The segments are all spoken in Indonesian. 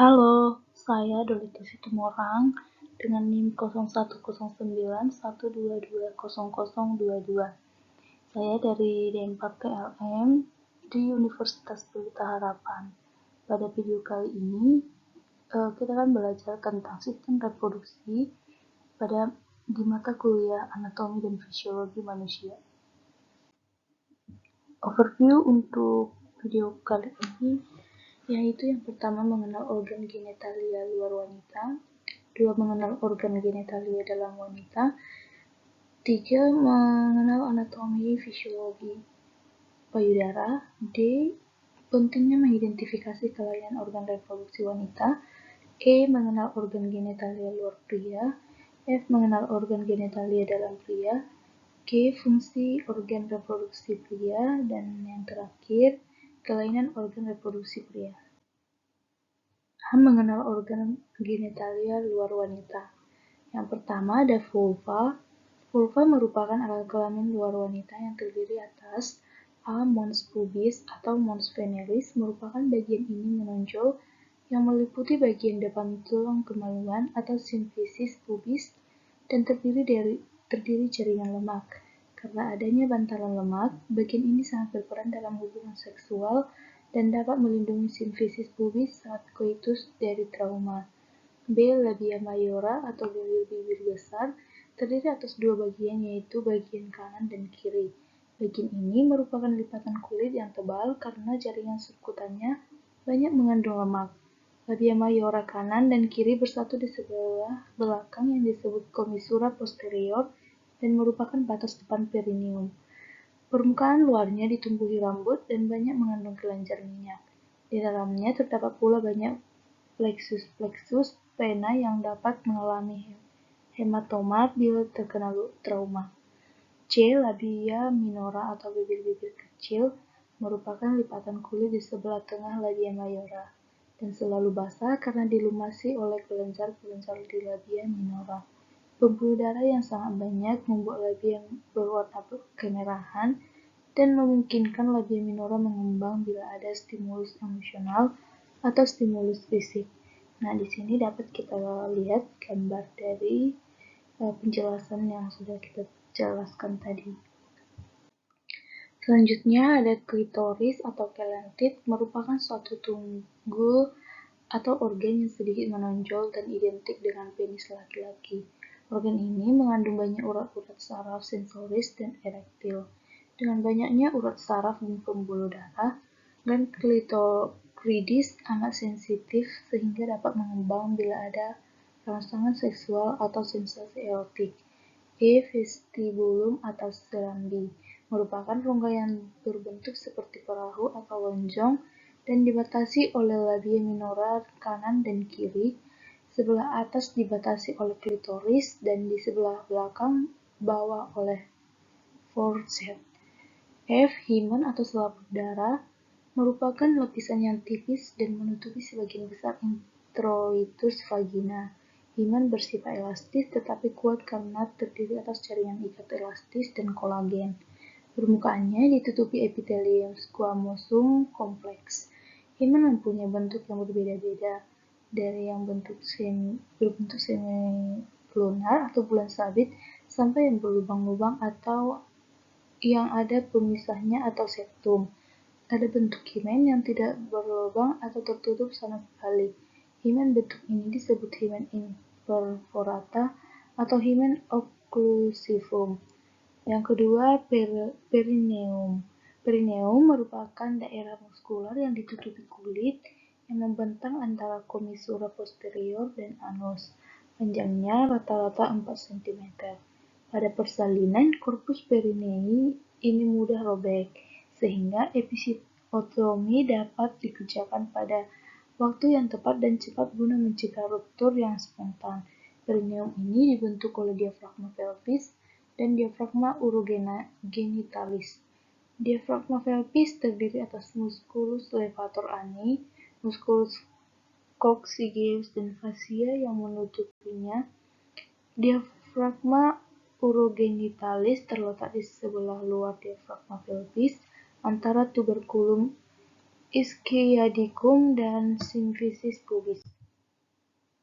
Halo, saya Dolita Situmorang dengan NIM 010912200022. Saya dari D4 PLM di Universitas Pelita Harapan. Pada video kali ini, kita akan belajar tentang sistem reproduksi di mata kuliah Anatomi dan Fisiologi Manusia. Overview untuk video kali ini yaitu yang pertama mengenal organ genitalia luar wanita, 2 mengenal organ genitalia dalam wanita, 3 mengenal anatomi fisiologi payudara, D pentingnya mengidentifikasi kelainan organ reproduksi wanita, E mengenal organ genitalia luar pria, F mengenal organ genitalia dalam pria, G fungsi organ reproduksi pria, dan yang terakhir kelainan organ reproduksi pria. Mengenal organ genitalia luar wanita. Yang pertama ada vulva. Vulva merupakan alat kelamin luar wanita yang terdiri atas A. Mons pubis atau mons veneris merupakan bagian ini menonjol yang meliputi bagian depan tulang kemaluan atau simfisis pubis dan terdiri jaringan lemak. Karena adanya bantalan lemak, bagian ini sangat berperan dalam hubungan seksual dan dapat melindungi simfisis pubis saat koitus dari trauma. B. Labia mayora atau bibir besar terdiri atas 2 bagian yaitu bagian kanan dan kiri. Bagian ini merupakan lipatan kulit yang tebal karena jaringan sirkutannya banyak mengandung lemak. Labia mayora kanan dan kiri bersatu di sebelah belakang yang disebut commissura posterior dan merupakan batas depan perineum. Permukaan luarnya ditumbuhi rambut dan banyak mengandung kelenjar minyak. Di dalamnya terdapat pula banyak plexus vena yang dapat mengalami hematoma bila terkena trauma. C. Labia minora atau bibir-bibir kecil merupakan lipatan kulit di sebelah tengah labia mayora dan selalu basah karena dilumasi oleh kelenjar-kelenjar di labia minora. Pembuluh darah yang sangat banyak membuat labia berwarna kemerahan dan memungkinkan labia minora mengembang bila ada stimulus emosional atau stimulus fisik. Nah, di sini dapat kita lihat gambar dari penjelasan yang sudah kita jelaskan tadi. Selanjutnya ada klitoris atau kelentit merupakan suatu tunggul atau organ yang sedikit menonjol dan identik dengan penis laki-laki. Organ ini mengandung banyak urat-urat saraf sensoris dan erektil. Dengan banyaknya urat saraf dan pembuluh darah, gland klitoridis amat sensitif sehingga dapat mengembang bila ada rangsangan seksual atau sensasi erotik. E. Vestibulum atau serambi merupakan rongga yang berbentuk seperti perahu atau lonjong dan dibatasi oleh labia minora kanan dan kiri. Sebelah atas dibatasi oleh klitoris dan di sebelah belakang bawah oleh forceps. F. Hymen atau selaput darah merupakan lapisan yang tipis dan menutupi sebagian besar introitus vagina. Hymen bersifat elastis tetapi kuat karena terdiri atas jaringan ikat elastis dan kolagen. Permukaannya ditutupi epitelium squamosum kompleks. Hymen mempunyai bentuk yang berbeda-beda, dari yang berbentuk semi-lunar atau bulan sabit sampai yang berlubang-lubang atau yang ada pemisahnya atau septum. Ada bentuk hymen yang tidak berlubang atau tertutup sama sekali. Hymen bentuk ini disebut hymen imperforata atau hymen occlusivum. Yang kedua, perineum. Perineum merupakan daerah muskular yang ditutupi kulit yang membentang antara commissura posterior dan anus. Panjangnya rata-rata 4 cm. Pada persalinan, korpus perinei ini mudah robek, sehingga episiotomi dapat dikerjakan pada waktu yang tepat dan cepat guna mencegah ruptur yang spontan. Perineum ini dibentuk oleh diafragma pelvis dan diafragma urogenitalis. Diafragma pelvis terdiri atas musculus levator ani, musculus coccygeus dan fascia yang menutupinya. Diafragma urogenitalis terletak di sebelah luar diafragma pelvis antara tuberculum Ischioticum, dan symphysis pubis.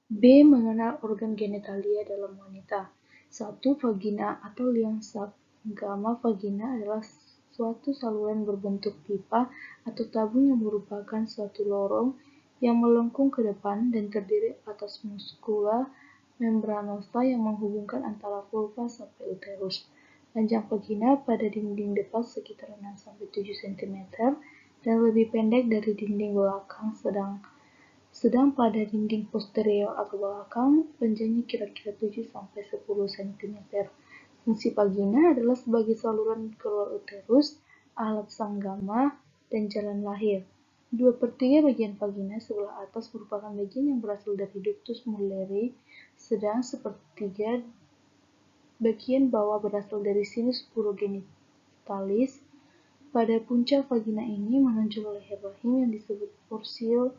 B. Mengenal organ genitalia dalam wanita. 1. Vagina atau liang sanggama. Vagina adalah suatu saluran berbentuk pipa atau tabung yang merupakan suatu lorong yang melengkung ke depan dan terdiri atas muskula membranosa yang menghubungkan antara vulva sampai uterus. Panjang vagina pada dinding depan sekitar 6-7 cm dan lebih pendek dari dinding belakang, sedang pada dinding posterior atau belakang, panjangnya kira-kira 7-10 cm. Fungsi vagina adalah sebagai saluran keluar uterus, alat sanggama, dan jalan lahir. 2/3 bagian vagina sebelah atas merupakan bagian yang berasal dari ductus Muelleri, sedang sepertiga bagian bawah berasal dari sinus urogenitalis. Pada puncak vagina ini menonjol leher rahim yang disebut portio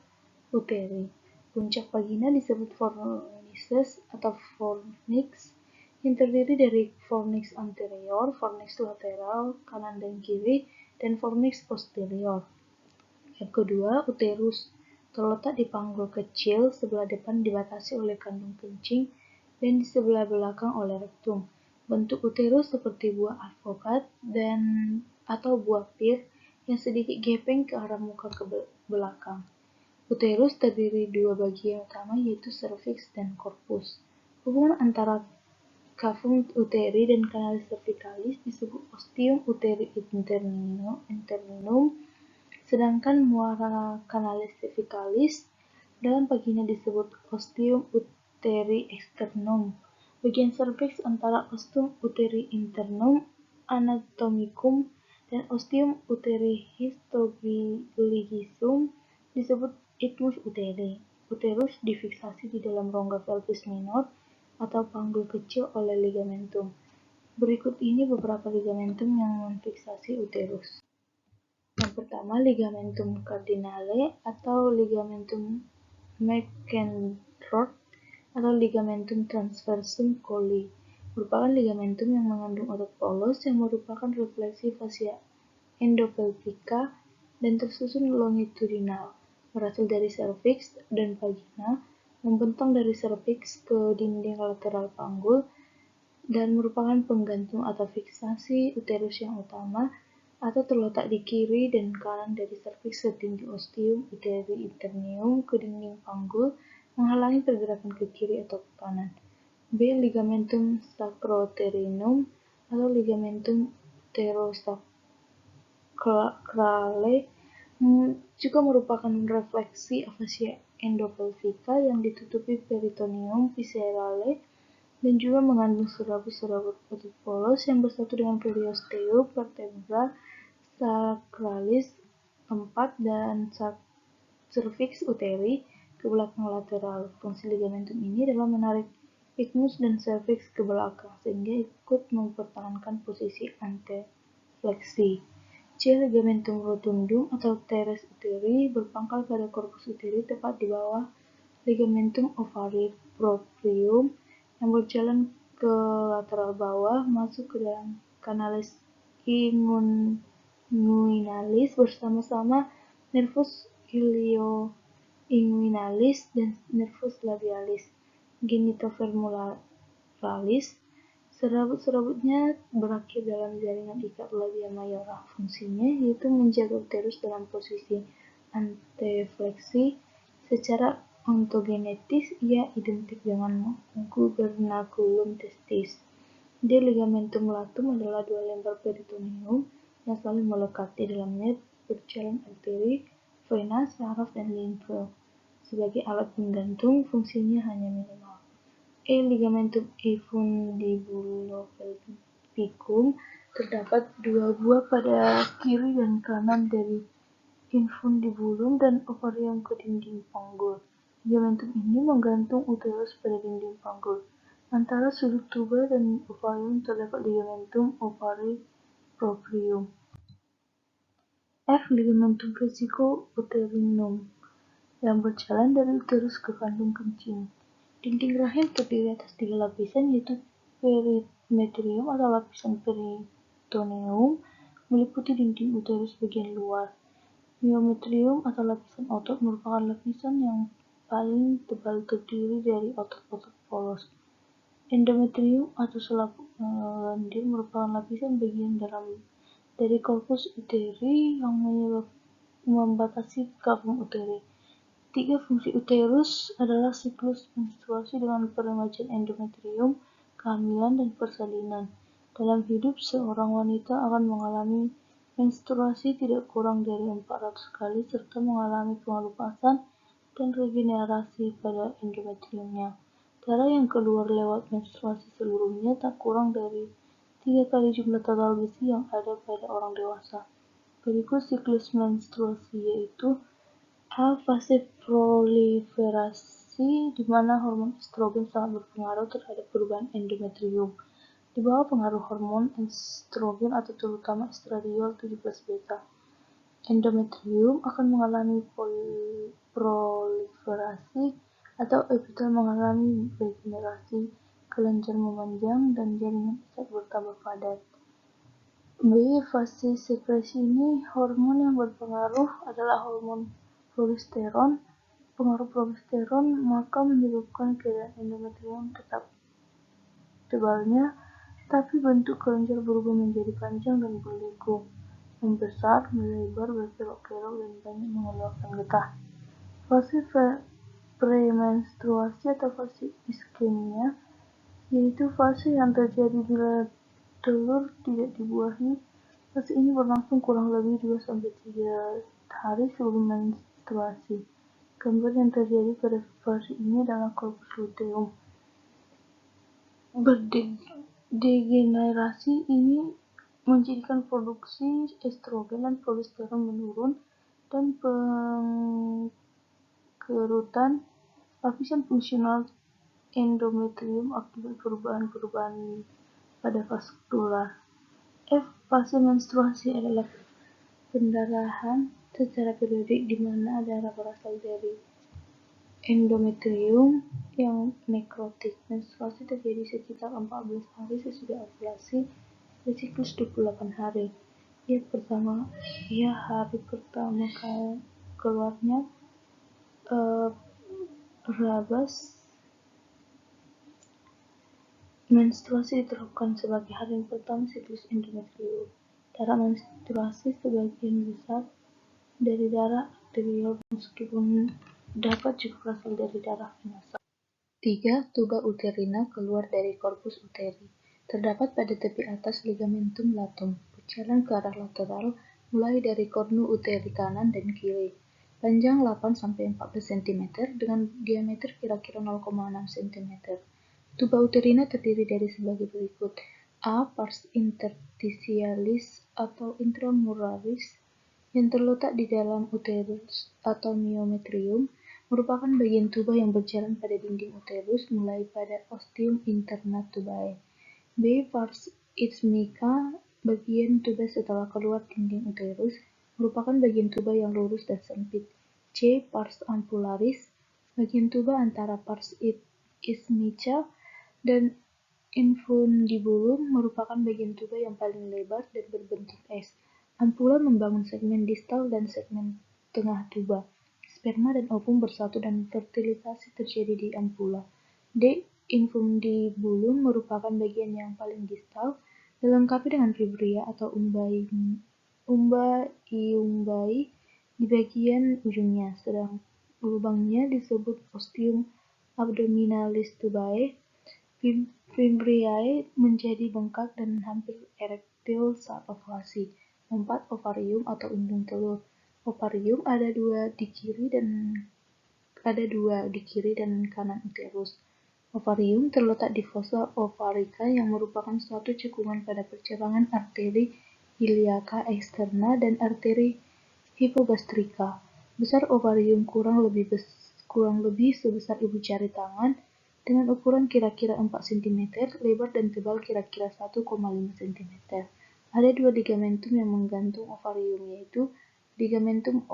uteri. Puncak vagina disebut fornices atau fornix, yang terdiri dari fornix anterior, fornix lateral kanan dan kiri, dan fornix posterior. Yang kedua, uterus. Terletak di panggul kecil, sebelah depan dibatasi oleh kandung kencing dan di sebelah belakang oleh rektum. Bentuk uterus seperti buah alpukat atau buah pir yang sedikit gepeng ke arah muka ke belakang. Uterus terdiri dua bagian utama, yaitu serviks dan corpus. Hubungan antara cavum uteri dan canalis cervicalis disebut ostium uteri internum, sedangkan muara canalis cervicalis dalam vagina disebut ostium uteri externum. Bagian serviks antara ostium uteri internum anatomicum dan ostium uteri histogynous disebut isthmus uteri. Uterus difiksasi di dalam rongga pelvis minor atau panggul kecil oleh ligamentum. Berikut ini beberapa ligamentum yang memfiksasi uterus. Yang pertama, ligamentum cardinale atau ligamentum McEnroe atau ligamentum transversum colli, merupakan ligamentum yang mengandung otot polos yang merupakan refleksi fascia endopelvica dan tersusun longitudinal, berasal dari serviks dan vagina, membentang dari serviks ke dinding lateral panggul, dan merupakan penggantung atau fiksasi uterus yang utama, atau terletak di kiri dan kanan dari serviks setinggi ostium uteri internum ke dinding panggul, menghalangi pergerakan ke kiri atau ke kanan. B. Ligamentum sacrouterinum atau ligamentum uterosacrale juga merupakan refleksi fascia endopelvica yang ditutupi peritoneum viscerale dan juga mengandung serabut-serabut otot polos yang bersatu dengan periosteum, vertebra sacralis 4 dan cervix uteri ke belakang lateral. Fungsi ligamentum ini adalah menarik isthmus dan cervix ke belakang sehingga ikut mempertahankan posisi antefleksi. C. Ligamentum rotundum atau teres uteri berpangkal pada corpus uteri tepat di bawah ligamentum ovari proprium yang berjalan ke lateral bawah masuk ke dalam canalis inguinalis bersama-sama nervus ilioinguinalis dan nervus labialis genitofemorales. Serabut-serabutnya berakhir dalam jaringan ikat labia mayora. Fungsinya yaitu menjaga uterus dalam posisi antefleksi. Secara ontogenetis, ia identik dengan gubernaculum testis. D. Ligamentum latum adalah dua lembar peritoneum yang saling melekati. Dalamnya berjalan arteri, vena, saraf, dan limfe. Sebagai alat penggantung, fungsinya hanya minimal. E. Ligamentum infundibulopelvicum terdapat dua buah pada kiri dan kanan dari infundibulum dan ovarium ke dinding panggul. Ligamentum ini menggantung uterus pada dinding panggul. Antara sudut tuba dan ovarium terdapat ligamentum ovari proprium. F. Ligamentum vesico-uterinum yang berjalan dari uterus ke kandung kencing. Dinding rahim terdiri atas 3 lapisan, yaitu perimetrium atau lapisan peritoneum, meliputi dinding uterus bagian luar. Myometrium atau lapisan otot merupakan lapisan yang paling tebal terdiri dari otot-otot polos. Endometrium atau selaput lendir merupakan lapisan bagian dalam dari korpus uteri yang membatasi kavum uteri. 3 fungsi uterus adalah siklus menstruasi dengan peremajaan endometrium, kehamilan, dan persalinan. Dalam hidup, seorang wanita akan mengalami menstruasi tidak kurang dari 400 kali serta mengalami pengelupasan dan regenerasi pada endometriumnya. Darah yang keluar lewat menstruasi seluruhnya tak kurang dari 3 kali jumlah total besi yang ada pada orang dewasa. Berikut siklus menstruasi yaitu A. Fase proliferasi, di mana hormon estrogen sangat berpengaruh terhadap perubahan endometrium. Di bawah pengaruh hormon estrogen atau terutama estradiol 17 beta, endometrium akan mengalami proliferasi atau epitel mengalami regenerasi, kelenjar memanjang, dan jaringan urat bertambah padat. B. Fase sekresi, ini hormon yang berpengaruh adalah hormon progesteron. Pengaruh progesteron maka menyebabkan keadaan endometrium tetap tebalnya, tapi bentuk kelenjar berubah menjadi panjang dan berliku, membesar, melebar, berkelok-kelok, dan banyak mengeluarkan getah. Fase premenstruasi atau fase iskemia, yaitu fase yang terjadi bila telur tidak dibuahi. Fase ini berlangsung kurang lebih 2-3 hari sebelum menstruasi. Gambar yang terjadi pada fase ini adalah korpus luteum berdegenerasi. Ini menjadikan produksi estrogen dan progesteron menurun dan pengkerutan lapisan fungsional endometrium akibat perubahan-perubahan pada vaskular. F. Fase menstruasi adalah pendarahan secara periodik di mana darah berasal dari endometrium yang nekrotik. Menstruasi terjadi sekitar 14 hari sesudah ovulasi bersiklus 28 hari. Hari pertama keluarnya rabas. Menstruasi diterapkan sebagai hari pertama siklus endometrium. Darah menstruasi sebagian besar dari darah arterial meskipun dapat juga berasal dari darah venosa. 3. Tuba uterina keluar dari korpus uteri. Terdapat pada tepi atas ligamentum latum, berjalan ke arah lateral mulai dari kornu uteri kanan dan kiri. Panjang 8-14 cm dengan diameter kira-kira 0,6 cm. Tuba uterina terdiri dari sebagai berikut. A. Pars interstitialis atau intramuralis yang terletak di dalam uterus atau myometrium, merupakan bagian tuba yang berjalan pada dinding uterus mulai pada ostium interna tubae. B. Pars isthmica, bagian tuba setelah keluar dinding uterus, merupakan bagian tuba yang lurus dan sempit. C. Pars ampularis, bagian tuba antara pars isthmica dan infundibulum, merupakan bagian tuba yang paling lebar dan berbentuk S. Ampula membangun segmen distal dan segmen tengah tuba. Sperma dan ovum bersatu dan fertilisasi terjadi di ampula. D. Infundibulum merupakan bagian yang paling distal, dilengkapi dengan fibria atau umbai di bagian ujungnya, sedang lubangnya disebut ostium abdominalis tubae. Fimbriae menjadi bengkak dan hampir erektil saat ovulasi. 4. Ovarium atau indung telur. Ovarium ada dua di kiri dan kanan uterus. Ovarium terletak di fossa ovarica yang merupakan suatu cekungan pada percabangan arteri iliaca eksterna dan arteri hipogastrika. Besar ovarium kurang lebih sebesar ibu jari tangan dengan ukuran kira-kira 4 cm, lebar dan tebal kira-kira 1,5 cm. Ada 2 ligamentum yang menggantung ovarium, yaitu ligamentum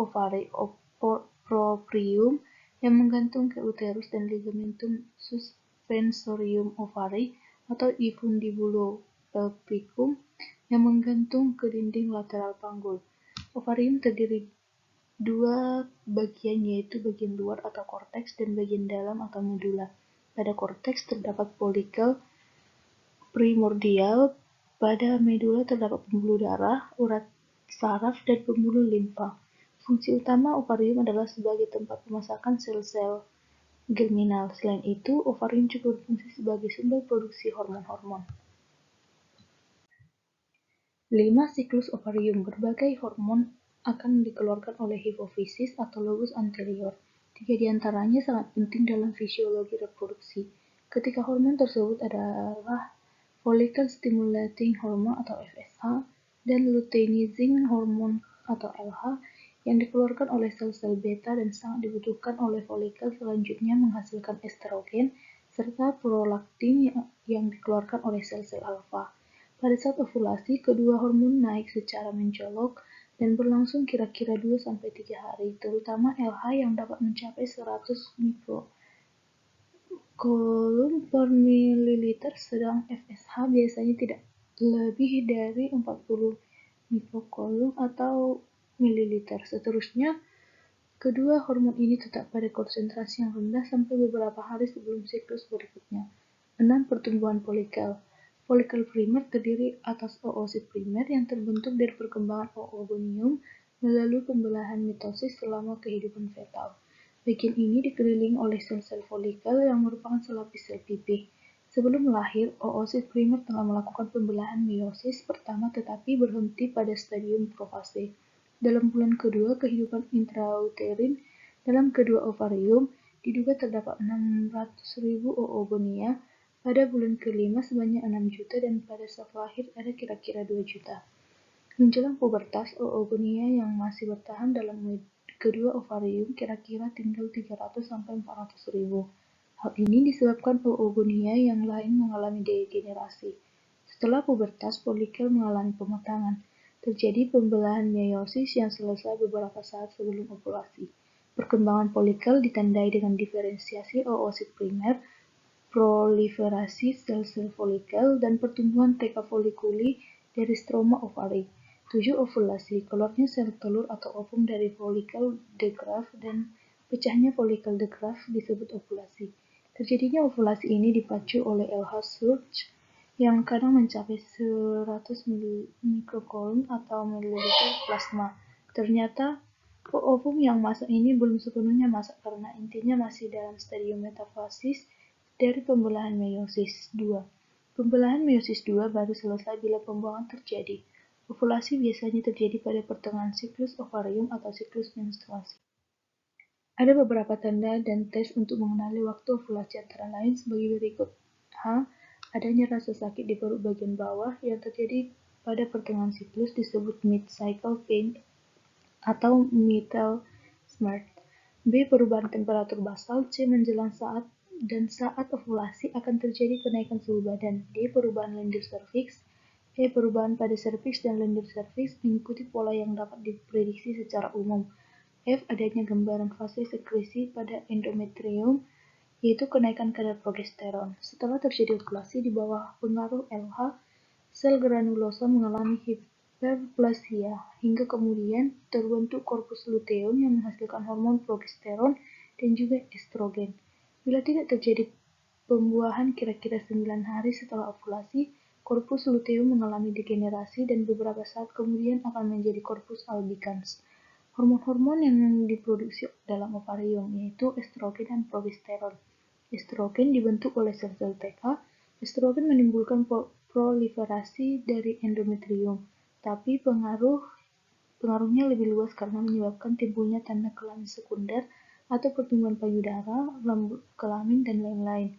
proprium yang menggantung ke uterus dan ligamentum suspensorium ovari atau infundibulopelvicum yang menggantung ke dinding lateral panggul. Ovarium terdiri dua bagian, yaitu bagian luar atau korteks dan bagian dalam atau medula. Pada korteks terdapat folikel primordial, pada medula terdapat pembuluh darah, urat saraf, dan pembuluh limfa. Fungsi utama ovarium adalah sebagai tempat pemasakan sel-sel germinal. Selain itu, ovarium juga berfungsi sebagai sumber produksi hormon-hormon. 5. Siklus ovarium. Berbagai hormon akan dikeluarkan oleh hipofisis atau lobus anterior. 3 di antaranya sangat penting dalam fisiologi reproduksi. Ketiga hormon tersebut adalah follicle stimulating hormone atau FSH dan luteinizing hormone atau LH yang dikeluarkan oleh sel-sel beta dan sangat dibutuhkan oleh folikel selanjutnya menghasilkan estrogen serta prolaktin yang dikeluarkan oleh sel-sel alfa. Pada saat ovulasi, kedua hormon naik secara mencolok dan berlangsung kira-kira 2-3 hari, terutama LH yang dapat mencapai 100 mikrocoulomb per mililiter, sedang FSH biasanya tidak lebih dari 40 mikrocoulomb atau mililiter. Seterusnya, kedua hormon ini tetap pada konsentrasi yang rendah sampai beberapa hari sebelum siklus berikutnya. 6. Pertumbuhan folikel. Folikel primer terdiri atas oosit primer yang terbentuk dari perkembangan oogonium melalui pembelahan mitosis selama kehidupan fetal. Bagian ini dikelilingi oleh sel-sel folikel yang merupakan selapis sel pipih. Sebelum lahir, oosit primer telah melakukan pembelahan meiosis pertama tetapi berhenti pada stadium profase. Dalam bulan kedua kehidupan intrauterin dalam kedua ovarium, diduga terdapat 600.000 oogonia. Pada bulan kelima sebanyak 6 juta dan pada saat lahir ada kira-kira 2 juta. Menjelang pubertas, oogonia yang masih bertahan dalam kedua ovarium kira-kira tinggal 300-400.000. Hal ini disebabkan oogonia yang lain mengalami degenerasi. Setelah pubertas, folikel mengalami pematangan. Terjadi pembelahan meiosis yang selesai beberapa saat sebelum ovulasi. Perkembangan folikel ditandai dengan diferensiasi oosit primer, proliferasi sel-sel folikel, dan pertumbuhan teka folikuli dari stroma ovari. 7. Ovulasi. Keluarnya sel telur atau ovum dari folikel de Graaff dan pecahnya folikel de Graaff disebut ovulasi. Terjadinya ovulasi ini dipacu oleh LH surge yang kadang mencapai 100 mikrocoulomb atau mililiter plasma. Ternyata ovum yang masak ini belum sepenuhnya masak karena intinya masih dalam stadium metafasis dari pembelahan meiosis 2. Pembelahan meiosis 2 baru selesai bila pembuangan terjadi. Ovulasi biasanya terjadi pada pertengahan siklus ovarium atau siklus menstruasi. Ada beberapa tanda dan tes untuk mengenali waktu ovulasi antara lain sebagai berikut. H. Adanya rasa sakit di perut bagian bawah yang terjadi pada pertengahan siklus disebut mid-cycle pain atau mitral smart. B. Perubahan temperatur basal. C. Menjelang saat ovulasi akan terjadi kenaikan suhu badan. D. Perubahan lendir serviks. E. Perubahan pada serviks dan lendir serviks mengikuti pola yang dapat diprediksi secara umum. F. Adanya gambaran fase sekresi pada endometrium, yaitu kenaikan kadar progesteron. Setelah terjadi ovulasi di bawah pengaruh LH, sel granulosa mengalami hiperplasia, hingga kemudian terbentuk korpus luteum yang menghasilkan hormon progesteron dan juga estrogen. Bila tidak terjadi pembuahan kira-kira 9 hari setelah ovulasi, korpus luteum mengalami degenerasi dan beberapa saat kemudian akan menjadi korpus albicans. Hormon-hormon yang diproduksi dalam ovarium yaitu estrogen dan progesteron. Estrogen dibentuk oleh sel-sel TK. Estrogen menimbulkan proliferasi dari endometrium, tapi pengaruhnya lebih luas karena menyebabkan timbulnya tanda kelamin sekunder atau pertumbuhan payudara, rambut kelamin, dan lain-lain.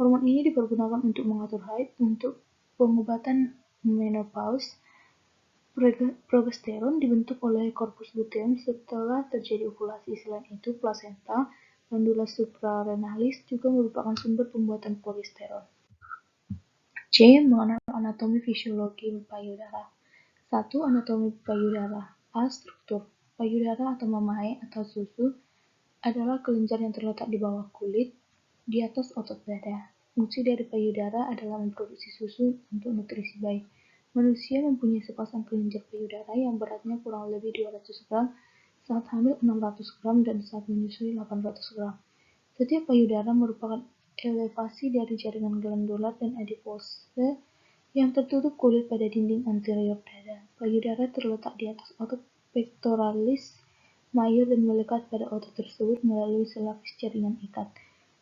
Hormon ini dipergunakan untuk mengatur haid, untuk pengobatan menopause. Progesteron dibentuk oleh korpus luteum setelah terjadi ovulasi. Selain itu, plasenta, glandula suprarenalis juga merupakan sumber pembuatan progesteron. C. Mengenal anatomi fisiologi payudara. 1. Anatomi payudara. A. Struktur. Payudara atau mamae atau susu adalah kelenjar yang terletak di bawah kulit, di atas otot dada. Fungsi dari payudara adalah memproduksi susu untuk nutrisi bayi. Manusia mempunyai sepasang kelenjar payudara yang beratnya kurang lebih 200 gram saat hamil 600 gram dan saat menyusui 800 gram. Setiap payudara merupakan elevasi dari jaringan glandular dan adipose yang tertutup kulit pada dinding anterior dada. Payudara terletak di atas otot pectoralis major dan melekat pada otot tersebut melalui selapis jaringan ikat.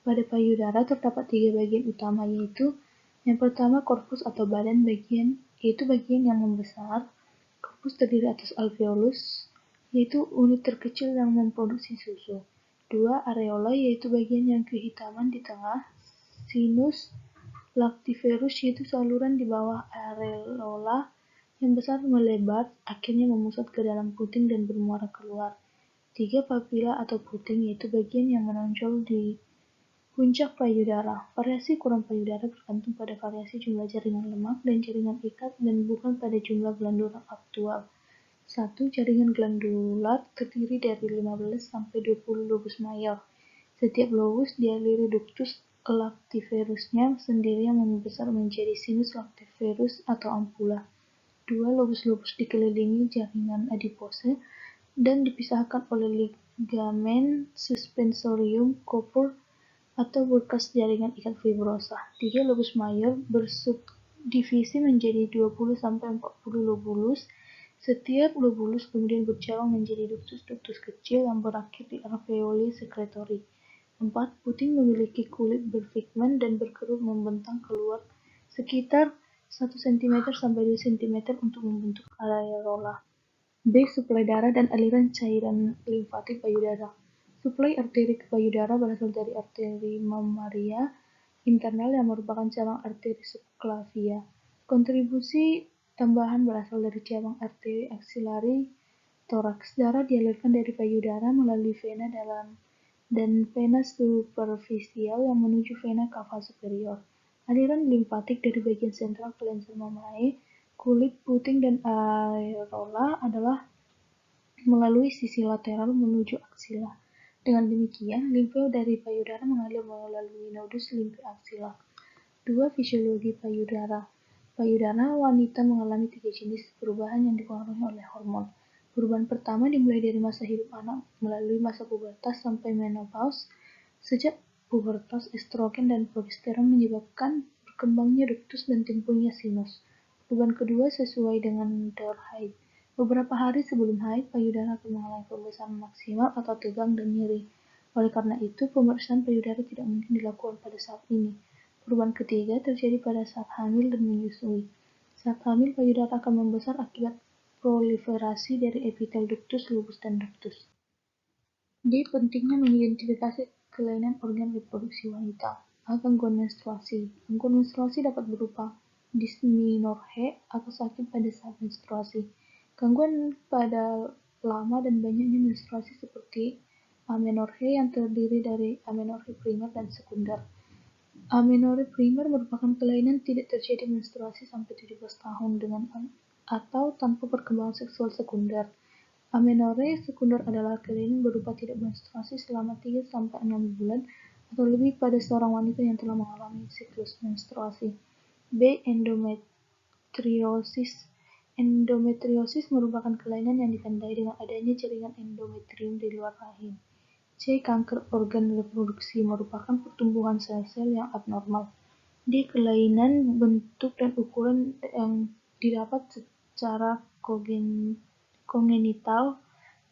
Pada payudara terdapat 3 bagian utama, yaitu yang pertama korpus atau badan bagian yang membesar. Korpus terdiri atas alveolus, yaitu unit terkecil yang memproduksi susu. 2. Areola, yaitu bagian yang kehitaman di tengah. Sinus lactiferus, yaitu saluran di bawah areola yang besar melebar, akhirnya memusat ke dalam puting dan bermuara keluar. 3. Papila atau puting, yaitu bagian yang menonjol di puncak payudara. Variasi ukuran payudara bergantung pada variasi jumlah jaringan lemak dan jaringan ikat dan bukan pada jumlah glandular aktual. 1. Jaringan glandular terdiri dari 15 sampai 20 lobus mayor. Setiap lobus dialiri ductus lactiferusnya sendiri yang membesar menjadi sinus lactiferus atau ampula. 2. Lobus-lobus dikelilingi jaringan adipose dan dipisahkan oleh ligamen suspensorium corpus atau bekas jaringan ikat fibrosa. 3. Lobus mayor bersubdivisi menjadi 20-40 lobulus. Setiap lobulus kemudian bercabang menjadi ductus-ductus kecil yang berakhir di alveoli secretory. 4. Puting memiliki kulit berpigmen dan berkerut membentang keluar sekitar 1 cm sampai 2 cm untuk membentuk areola. B. Suplai darah dan aliran cairan limfatik payudara. Suplai arteri ke payudara berasal dari arteri mamaria internal yang merupakan cabang arteri subclavia. Kontribusi tambahan berasal dari cabang arteri axillary thorax. Darah dialirkan dari payudara melalui vena dalam dan vena superficial yang menuju vena cava superior. Aliran limfatik dari bagian sentral ke lensa mamae, kulit, puting, dan areola adalah melalui sisi lateral menuju aksila. Dengan demikian, limfe dari payudara mengalir melalui nodus limfe aksila. 2. Fisiologi payudara. Payudara wanita mengalami 3 jenis perubahan yang dipengaruhi oleh hormon. Perubahan pertama dimulai dari masa hidup anak melalui masa pubertas sampai menopause. Sejak pubertas, estrogen dan progesteron menyebabkan berkembangnya ductus dan timbulnya sinus. Perubahan kedua sesuai dengan daur haid. Beberapa hari sebelum haid, payudara akan mengalami pembesaran maksimal atau tegang dan nyeri. Oleh karena itu, pemeriksaan payudara tidak mungkin dilakukan pada saat ini. Perubahan ketiga terjadi pada saat hamil dan menyusui. Saat hamil, payudara akan membesar akibat proliferasi dari epitel ductus, lobus, dan ductus. D. Pentingnya mengidentifikasi kelainan organ reproduksi wanita. A. Gangguan menstruasi. Gangguan menstruasi dapat berupa dysmenorrhea atau sakit pada saat menstruasi. Gangguan pada lama dan banyaknya menstruasi seperti amenorrhea yang terdiri dari amenorrhea primer dan sekunder. Amenorrhea primer merupakan kelainan tidak terjadi menstruasi sampai 17 tahun dengan atau tanpa perkembangan seksual sekunder. Amenorrhea sekunder adalah kelainan berupa tidak menstruasi selama 3-6 bulan atau lebih pada seorang wanita yang telah mengalami siklus menstruasi. B. Endometriosis. Endometriosis merupakan kelainan yang ditandai dengan adanya jaringan endometrium di luar rahim. C. Kanker organ reproduksi merupakan pertumbuhan sel-sel yang abnormal. D. Kelainan bentuk dan ukuran yang didapat secara kongenital.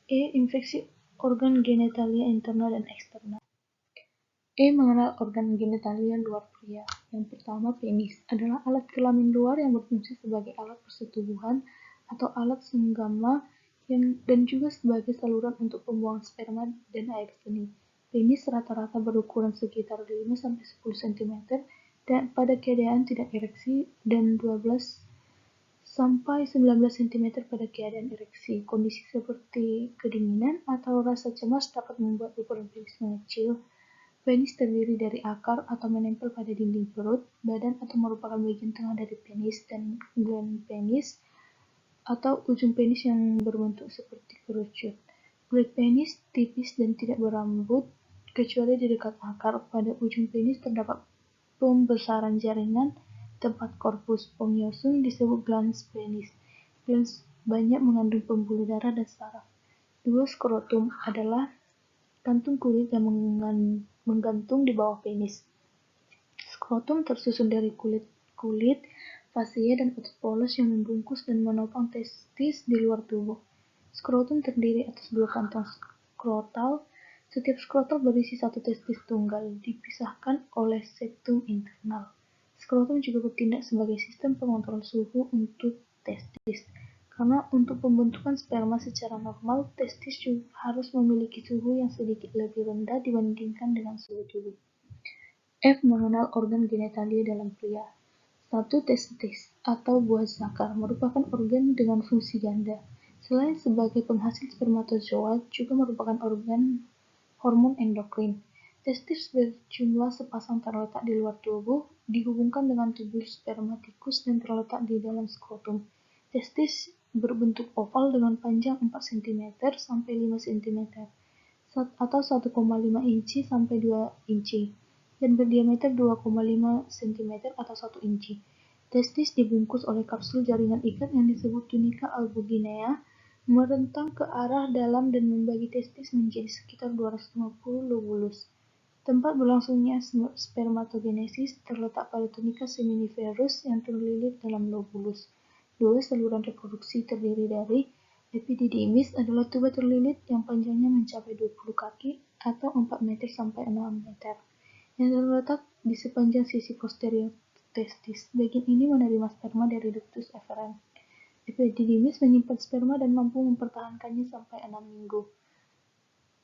E. Infeksi organ genitalia internal dan eksternal. E. Mengenal organ genitalia luar pria. Yang pertama, penis adalah alat kelamin luar yang berfungsi sebagai alat persetubuhan atau alat senggama dan juga sebagai saluran untuk pembuangan sperma dan air seni. Penis rata-rata berukuran sekitar 5-10 cm dan pada keadaan tidak ereksi dan 12-19 cm pada keadaan ereksi. Kondisi seperti kedinginan atau rasa cemas dapat membuat ukuran penis mengecil. Penis terdiri dari akar atau menempel pada dinding perut, badan atau merupakan bagian tengah dari penis dan gland penis atau ujung penis yang berbentuk seperti kerucut. Kulit penis tipis dan tidak berambut kecuali di dekat akar. Pada ujung penis terdapat pembesaran jaringan tempat korpus spongiosum disebut glans penis. Glans banyak mengandung pembuluh darah dan saraf. 2. Skrotum adalah kantung kulit yang menggantung di bawah penis. Skrotum tersusun dari kulit, fasia, dan otot polos yang membungkus dan menopang testis di luar tubuh. Skrotum terdiri atas 2 kantong skrotal. Setiap skrotal berisi 1 testis tunggal, dipisahkan oleh septum internal. Skrotum juga bertindak sebagai sistem pengontrol suhu untuk testis. Karena untuk pembentukan sperma secara normal, testis juga harus memiliki suhu yang sedikit lebih rendah dibandingkan dengan suhu tubuh. F. Mengenal organ genitalia dalam pria. 1. Testis atau buah zakar merupakan organ dengan fungsi ganda. Selain sebagai penghasil spermatozoa, juga merupakan organ hormon endokrin. Testis berjumlah sepasang terletak di luar tubuh, dihubungkan dengan tubul spermatikus dan terletak di dalam skrotum. Testis berbentuk oval dengan panjang 4 cm sampai 5 cm atau 1,5 inci sampai 2 inci dan berdiameter 2,5 cm atau 1 inci. Testis dibungkus oleh kapsul jaringan ikat yang disebut tunika albuginea, merentang ke arah dalam dan membagi testis menjadi sekitar 250 lobulus. Tempat berlangsungnya spermatogenesis terletak pada tunika seminiferus yang terlilit dalam lobulus. 2. Saluran reproduksi terdiri dari epididymis adalah tuba terlilit yang panjangnya mencapai 20 kaki atau 4 meter sampai 6 meter, yang terletak di sepanjang sisi posterior testis. Bagian ini menerima sperma dari ductus efferent. Epididymis menyimpan sperma dan mampu mempertahankannya sampai 6 minggu.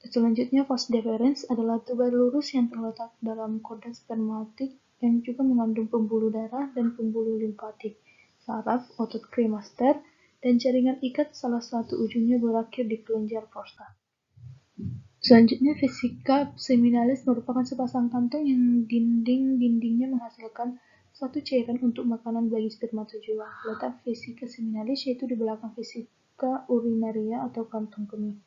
Selanjutnya, vas deferens adalah tuba lurus yang terletak dalam koda spermatik yang juga mengandung pembuluh darah dan pembuluh limfatik, saraf, otot kremaster, dan jaringan ikat salah satu ujungnya berakhir di kelenjar prostat. Selanjutnya, vesika seminalis merupakan sepasang kantong yang dinding-dindingnya menghasilkan satu cairan untuk makanan bagi spermatozoa. Letak vesika seminalis yaitu di belakang vesika urinaria atau kantong kemih.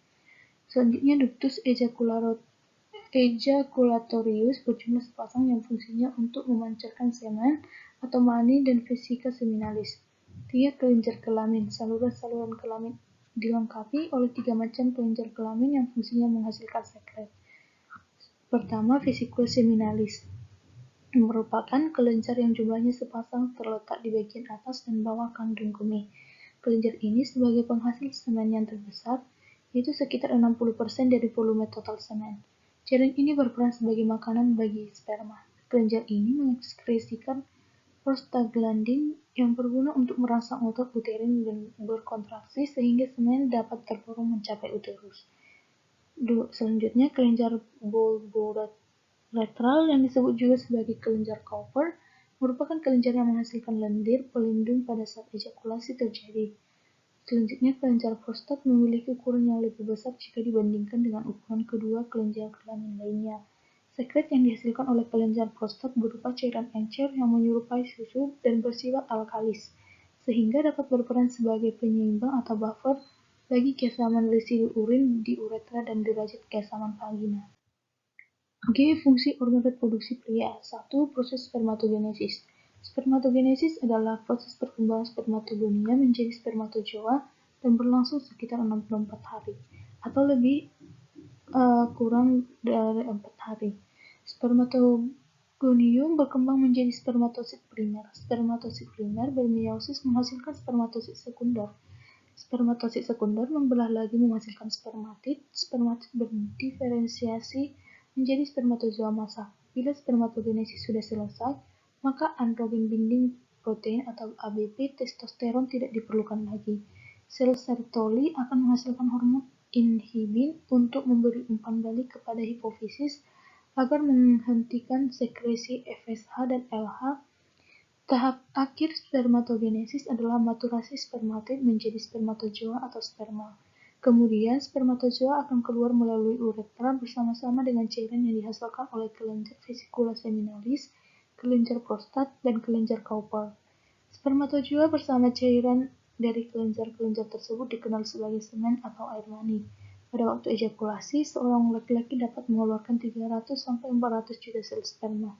Selanjutnya, ductus ejaculatorius berjumlah sepasang yang fungsinya untuk memancarkan semen atau mani dan vesika seminalis. 3. Kelenjar kelamin. Saluran-saluran kelamin dilengkapi oleh 3 macam kelenjar kelamin yang fungsinya menghasilkan sekret. Pertama, vesikula seminalis merupakan kelenjar yang jumlahnya sepasang terletak di bagian atas dan bawah kandung kemih. Kelenjar ini sebagai penghasil semen yang terbesar, yaitu sekitar 60% dari volume total semen. Cairan ini berperan sebagai makanan bagi sperma. Kelenjar ini mengekskresikan prostaglandin yang berguna untuk merangsang otot uterin dan berkontraksi sehingga semen dapat terdorong mencapai uterus. Selanjutnya, kelenjar bulboretral yang disebut juga sebagai kelenjar Cowper merupakan kelenjar yang menghasilkan lendir pelindung pada saat ejakulasi terjadi. Selanjutnya, kelenjar prostat memiliki ukuran yang lebih besar jika dibandingkan dengan ukuran kedua kelenjar kelamin lainnya. Sekret yang dihasilkan oleh kelenjar prostat berupa cairan encer yang menyerupai susu dan bersifat alkalis, sehingga dapat berperan sebagai penyeimbang atau buffer bagi keasaman residu urin di uretra dan derajat keasaman vagina. G. Fungsi organ reproduksi pria. 1. Proses spermatogenesis. Spermatogenesis adalah proses perkembangan spermatogonia menjadi spermatozoa dan berlangsung sekitar 64 hari atau lebih kurang dari 4 hari. Spermatogonium berkembang menjadi spermatosit primer. Spermatosit primer bermeiosis menghasilkan spermatosit sekunder. Spermatosit sekunder membelah lagi menghasilkan spermatid. Spermatid berdiferensiasi menjadi spermatozoa masak. Bila spermatogenesis sudah selesai, maka androgen binding protein atau ABP testosteron tidak diperlukan lagi. Sel Sertoli akan menghasilkan hormon inhibin untuk memberi umpan balik kepada hipofisis agar menghentikan sekresi FSH dan LH. Tahap akhir spermatogenesis adalah maturasi spermatid menjadi spermatozoa atau sperma. Kemudian, spermatozoa akan keluar melalui uretra bersama-sama dengan cairan yang dihasilkan oleh kelenjar vesikula seminalis, kelenjar prostat, dan kelenjar Cowper. Spermatozoa bersama cairan dari kelenjar-kelenjar tersebut dikenal sebagai semen atau air mani. Pada waktu ejakulasi, seorang laki-laki dapat mengeluarkan 300-400 juta sel sperma.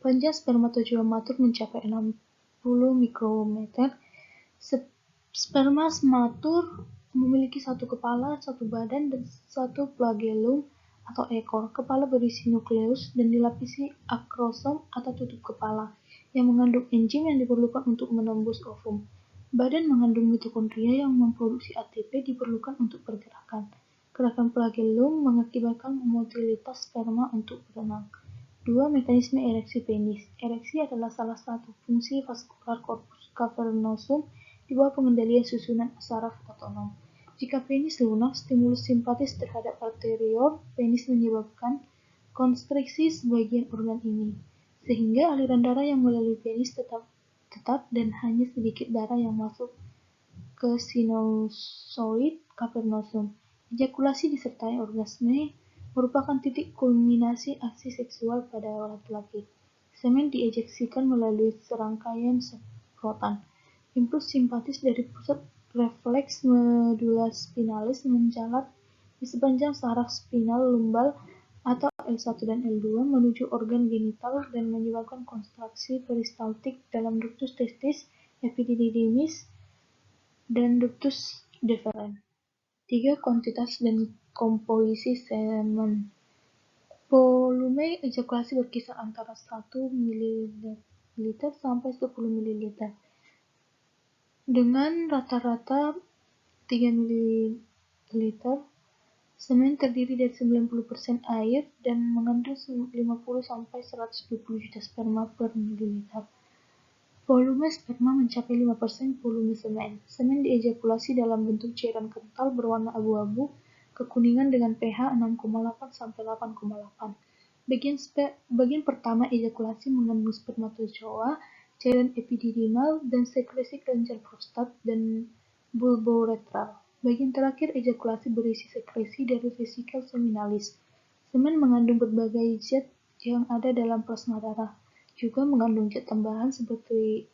Panjang spermatozoa matur mencapai 60 mikrometer. Sperma matur memiliki satu kepala, satu badan, dan satu flagellum atau ekor. Kepala berisi nukleus dan dilapisi akrosom atau tutup kepala, yang mengandung enzim yang diperlukan untuk menembus ovum. Badan mengandung mitokondria yang memproduksi ATP diperlukan untuk pergerakan. Gerakan flagellum mengakibatkan motilitas sperma untuk berenang. 2. Mekanisme ereksi penis. Ereksi adalah salah satu fungsi vaskular corpus cavernosum di bawah pengendalian susunan saraf otonom. Jika penis lunak, stimulus simpatis terhadap arteriol penis menyebabkan konstriksi sebagian organ ini, sehingga aliran darah yang melalui penis tetap dan hanya sedikit darah yang masuk ke sinusoid cavernosum. Ejakulasi disertai orgasme merupakan titik kulminasi aksi seksual pada laki-laki. Semen diejeksikan melalui serangkaian semprotan. Impuls simpatis dari pusat refleks medula spinalis menjalar di sepanjang saraf spinal lumbal atau L1 dan L2 menuju organ genital dan menyebabkan kontraksi peristaltik dalam ductus testis, epididymis, dan ductus deferens. 3. Kuantitas dan komposisi semen. Volume ejakulasi berkisar antara 1 ml sampai 10 ml. Dengan rata-rata 3 ml, semen terdiri dari 90% air dan mengandung 50 sampai 120 juta sperma per mililiter. Volume sperma mencapai 5% volume semen. Semen diejakulasi dalam bentuk cairan kental berwarna abu-abu kekuningan dengan pH 6,8 sampai 8,8. Bagian pertama ejakulasi mengandung spermatozoa, cairan epididymal, dan sekresi kelenjar prostat dan bulbouretral. Bagian terakhir ejakulasi berisi sekresi dari vesikel seminalis. Semen mengandung berbagai zat yang ada dalam plasma darah, juga mengandung zat tambahan seperti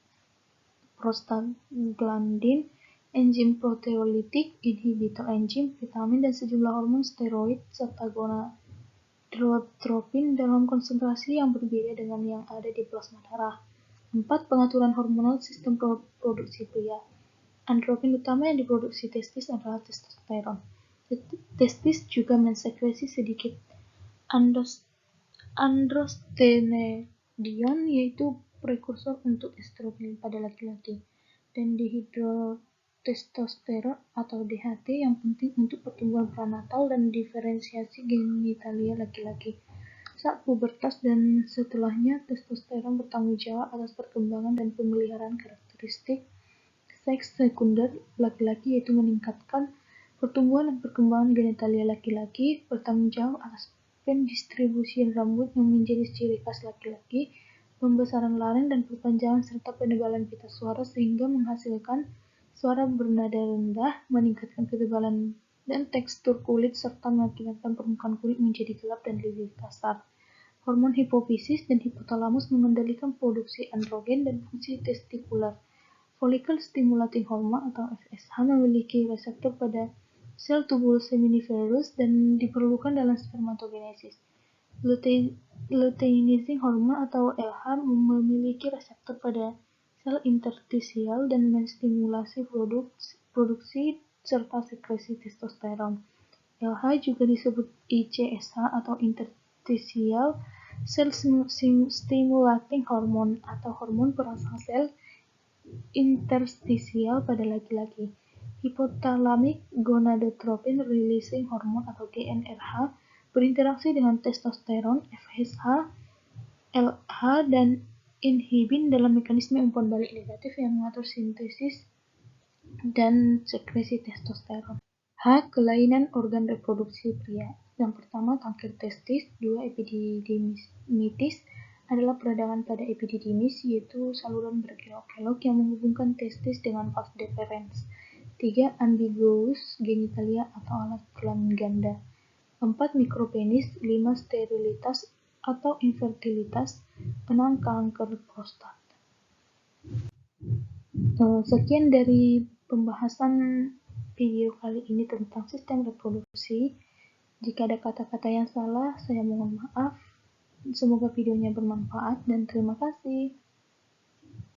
prostaglandin, enzim proteolitik, inhibitor enzim, vitamin, dan sejumlah hormon steroid serta gonadotropin dalam konsentrasi yang berbeda dengan yang ada di plasma darah. 4. Pengaturan hormonal sistem produksi pria. Androgen utama yang diproduksi testis adalah testosteron. Testis juga mensekresi sedikit androstenedion, yaitu prekursor untuk estrogen pada laki-laki, dan dihidrotestosteron atau DHT yang penting untuk pertumbuhan prenatal dan diferensiasi genitalia laki-laki. Saat pubertas dan setelahnya, testosteron bertanggung jawab atas perkembangan dan pemeliharaan karakteristik seks sekunder laki-laki, yaitu meningkatkan pertumbuhan dan perkembangan genitalia laki-laki, bertanggung jawab atas pendistribusian rambut yang menjadi ciri khas laki-laki, pembesaran larynx dan perpanjangan serta penebalan pita suara sehingga menghasilkan suara bernada rendah, meningkatkan ketebalan dan tekstur kulit serta mengakibatkan permukaan kulit menjadi gelap dan lebih kasar. Hormon hipofisis dan hipotalamus mengendalikan produksi androgen dan fungsi testikular. Follicle stimulating hormone atau FSH memiliki reseptor pada sel tubul seminiferus dan diperlukan dalam spermatogenesis. Luteinizing hormone atau LH memiliki reseptor pada sel interstisial dan menstimulasi produksi serta sekresi testosteron. LH juga disebut ICSH atau interstitial cell stimulating hormone atau hormon perangsang sel interstisial pada laki-laki. Hypothalamic gonadotropin releasing hormone atau GnRH berinteraksi dengan testosteron, FSH, LH, dan inhibin dalam mekanisme umpan balik negatif yang mengatur sintesis dan sekresi testosteron. H. Kelainan organ reproduksi pria. Yang pertama, kanker testis. 2. Epididymitis adalah peradangan pada epididymis, yaitu saluran berkelok-kelok yang menghubungkan testis dengan vas deferens. 3. Ambiguous genitalia atau alat kelamin ganda. 4. Mikropenis. 5. Sterilitas atau infertilitas. 6. Kanker prostat. Sekian dari pembahasan video kali ini tentang sistem reproduksi. Jika ada kata-kata yang salah, saya mohon maaf. Semoga videonya bermanfaat dan terima kasih.